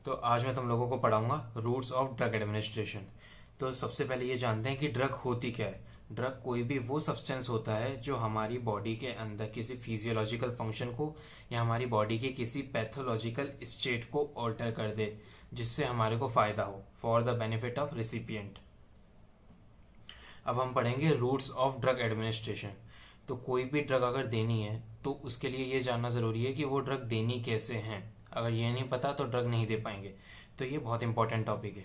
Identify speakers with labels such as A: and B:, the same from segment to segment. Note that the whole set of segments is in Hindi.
A: तो आज मैं तुम लोगों को पढ़ाऊंगा रूट्स ऑफ ड्रग एडमिनिस्ट्रेशन। तो सबसे पहले ये जानते हैं कि ड्रग होती क्या है। ड्रग कोई भी वो सब्सटेंस होता है जो हमारी बॉडी के अंदर किसी फिजियोलॉजिकल फंक्शन को या हमारी बॉडी के किसी पैथोलॉजिकल स्टेट को ऑल्टर कर दे, जिससे हमारे को फायदा हो, for the benefit of recipient. अब हम पढ़ेंगे रूट्स ऑफ ड्रग एडमिनिस्ट्रेशन। तो कोई भी ड्रग अगर देनी है तो उसके लिए ये जानना जरूरी है कि वो ड्रग देनी कैसे है। अगर ये नहीं पता तो ड्रग नहीं दे पाएंगे। तो ये बहुत इंपॉर्टेंट टॉपिक है।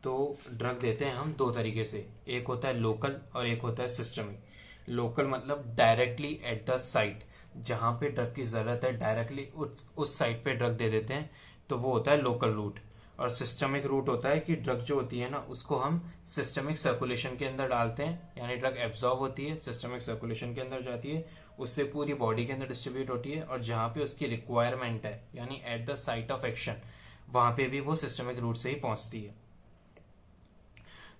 A: तो ड्रग देते हैं हम दो तरीके से, एक होता है लोकल और एक होता है सिस्टमिक। लोकल मतलब डायरेक्टली एट द साइट, जहां पे ड्रग की जरूरत है डायरेक्टली उस साइट पे ड्रग दे देते हैं, तो वो होता है लोकल रूट। और सिस्टमिक रूट होता है कि ड्रग जो होती है ना उसको हम सिस्टमिक सर्कुलेशन के अंदर डालते हैं, यानी ड्रग एब्जॉर्ब होती है, सिस्टमिक सर्कुलेशन के अंदर जाती है, उससे पूरी बॉडी के अंदर डिस्ट्रीब्यूट होती है, और जहां पे उसकी रिक्वायरमेंट है यानी at the site of action, वहां पे भी वो सिस्टमिक रूट से ही पहुंचती है।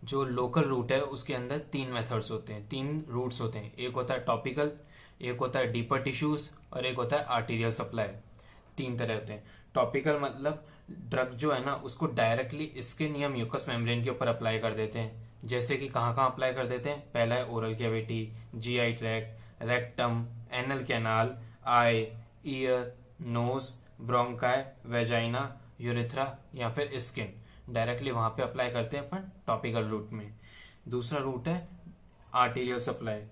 A: जो लोकल रूट है उसके अंदर तीन मेथड्स होते हैं, तीन रूट्स होते हैं। एक होता है टॉपिकल, एक होता है डीपर टिश्यूज और एक होता है आर्टीरियल सप्लाई। तीन तरह होते हैं। टॉपिकल मतलब ड्रग जो है ना उसको डायरेक्टली स्किन या म्यूकस मेम्ब्रेन के ऊपर अप्लाई कर देते हैं। जैसे कि कहाँ कहाँ अप्लाई कर देते हैं, पहला है oral cavity, GI tract, rectum, anal canal, eye, ear, nose, bronchi, vagina, urethra या फिर स्किन। डायरेक्टली वहां पे अप्लाई करते हैं अपन टॉपिकल रूट में। दूसरा रूट है आर्टीरियल सप्लाई।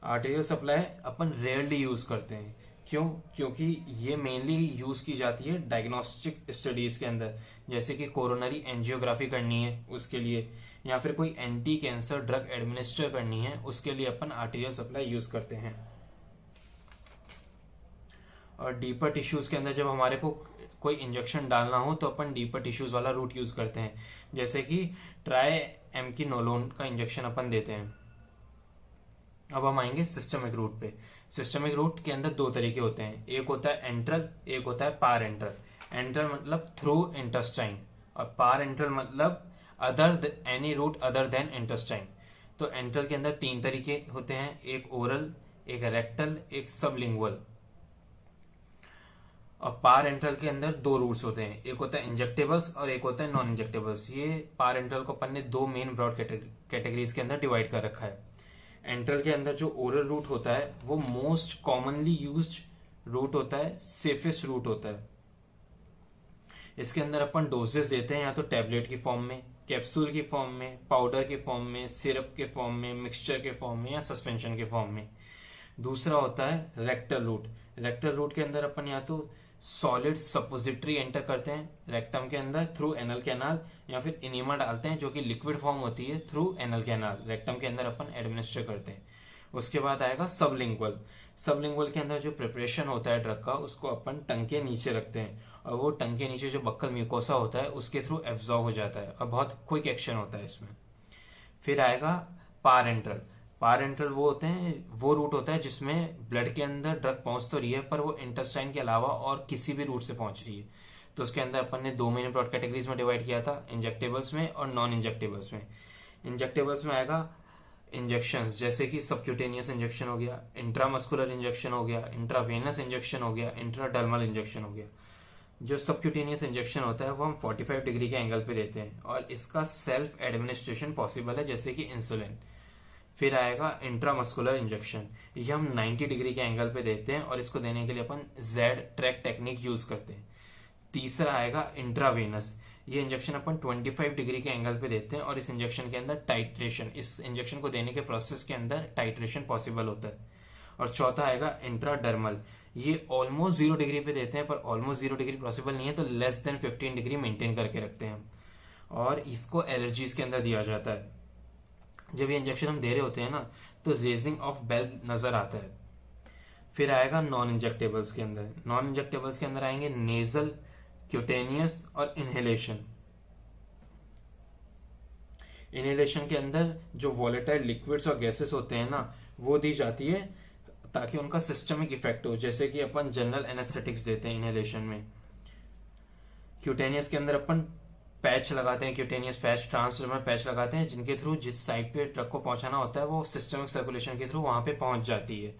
A: आर्टीरियल सप्लाई अपन रेयरली यूज करते हैं। क्यों? क्योंकि ये मेनली यूज की जाती है डायग्नोस्टिक स्टडीज के अंदर, जैसे कि कोरोनरी एंजियोग्राफी करनी है उसके लिए, या फिर कोई एंटी कैंसर ड्रग एडमिनिस्टर करनी है उसके लिए अपन आर्टीरियल सप्लाई यूज करते हैं। और डीपर टिश्यूज के अंदर जब हमारे को कोई इंजेक्शन डालना हो तो अपन डीपर टिश्यूज वाला रूट यूज करते हैं, जैसे कि ट्राई एमकिनोलोन का इंजेक्शन अपन देते हैं। अब हम आएंगे सिस्टमिक रूट पे। सिस्टमिक रूट के अंदर दो तरीके होते हैं, एक होता है एंट्रल, एक होता है पार एंट्रल। एंट्रल मतलब थ्रू इंटेस्टाइन और पार एंट्रल मतलब other any route other than intestine. तो एंट्रल के अंदर तीन तरीके होते हैं, एक ओरल, एक रेक्टल, एक सबलिंगुअल। और पार एंट्रल के अंदर दो रूट्स होते हैं, एक होता है इंजेक्टेबल्स और एक होता है नॉन इंजेक्टेबल्स। ये पार एंट्रल को अपन ने दो मेन ब्रॉड कैटेगरीज के अंदर डिवाइड कर रखा है। एंट्रल के अंदर जो ओरल रूट होता है वो मोस्ट कॉमनली यूज्ड रूट होता है, सेफेस्ट रूट होता है। इसके अंदर अपन डोजेस देते हैं या तो टैबलेट की फॉर्म में, कैप्सूल की फॉर्म में, पाउडर के फॉर्म में, सिरप के फॉर्म में, मिक्सचर के फॉर्म में या सस्पेंशन के फॉर्म में। दूसरा होता है रेक्टल रूट। रेक्टल रूट के अंदर अपन या तो सॉलिड सपोजिटरी एंटर करते हैं रेक्टम के अंदर थ्रू एनल कैनाल, या फिर इनिमा डालते हैं जो कि लिक्विड फॉर्म होती है थ्रू एनल कैनाल, रेक्टम के अंदर अपन एडमिनिस्टर करते हैं। उसके बाद आएगा सबलिंगुअल। सबलिंगुअल के अंदर जो प्रिपरेशन होता है ड्रग का उसको अपन टंग के नीचे रखते हैं, और वो टंग के नीचे जो बक्कल म्यूकोसा होता है उसके थ्रू एब्जॉर्ब हो जाता है और बहुत क्विक एक्शन होता है इसमें। फिर आएगा पारेंट्रल। पारेंट्रल वो रूट होता है जिसमें ब्लड के अंदर ड्रग पहुंच तो रही है पर वो इंटेस्टाइन के अलावा और किसी भी रूट से पहुंच रही है। तो उसके अंदर अपन ने दो मेन ब्रॉड कैटेगरीज में डिवाइड किया था, इंजेक्टेबल्स में और नॉन इंजेक्टेबल्स में। इंजेक्टेबल्स में आएगा इंजेक्शन, जैसे कि सबक्यूटेनियस इंजेक्शन हो गया, इंट्रामस्कुलर इंजेक्शन हो गया, इंट्रावेनस इंजेक्शन हो गया, इंट्राडर्मल इंजेक्शन हो गया। जो सबक्यूटेनियस इंजेक्शन होता है वो हम 45 डिग्री के एंगल पे देते हैं और इसका सेल्फ एडमिनिस्ट्रेशन पॉसिबल है, जैसे कि इंसुलिन। फिर आएगा इंट्रामस्कुलर इंजेक्शन, ये हम 90 डिग्री के एंगल पे देते हैं और इसको देने के लिए अपन जेड ट्रैक टेक्निक यूज करते हैं। तीसरा आएगा इंट्रावेनस, ये इंजेक्शन अपन 25 डिग्री के एंगल पे देते हैं और इस इंजेक्शन के अंदर टाइट्रेशन, इस इंजेक्शन को देने के प्रोसेस के अंदर टाइट्रेशन पॉसिबल होता है। और चौथा आएगा इंट्राडर्मल, ये ऑलमोस्ट 0 डिग्री पे देते हैं पर ऑलमोस्ट 0 डिग्री पॉसिबल नहीं है, तो लेस देन 15 डिग्री मेंटेन करके रखते हैं और इसको एलर्जीज के अंदर दिया जाता है। जब ये इंजेक्शन हम दे रहे होते हैं ना तो रेजिंग ऑफ बेल नजर आता है। फिर आएगा नॉन इंजेक्टेबल्स के अंदर। नॉन इंजेक्टेबल्स के अंदर आएंगे नेजल, क्यूटेनियस और इनहेलेशन। इनहेलेशन के अंदर जो वॉलेटाइल लिक्विड्स और गैसेस होते हैं ना वो दी जाती है ताकि उनका सिस्टमिक इफेक्ट हो, जैसे कि अपन जनरल एनेस्थेटिक्स देते हैं इनहेलेशन में। क्यूटेनियस के अंदर अपन पैच लगाते हैं, क्यूटेनियस पैच, ट्रांसडर्मल पैच लगाते हैं, जिनके थ्रू जिस साइड पे ड्रग को पहुंचाना होता है वो सिस्टमिक सर्कुलेशन के थ्रू वहां पे पहुंच जाती है।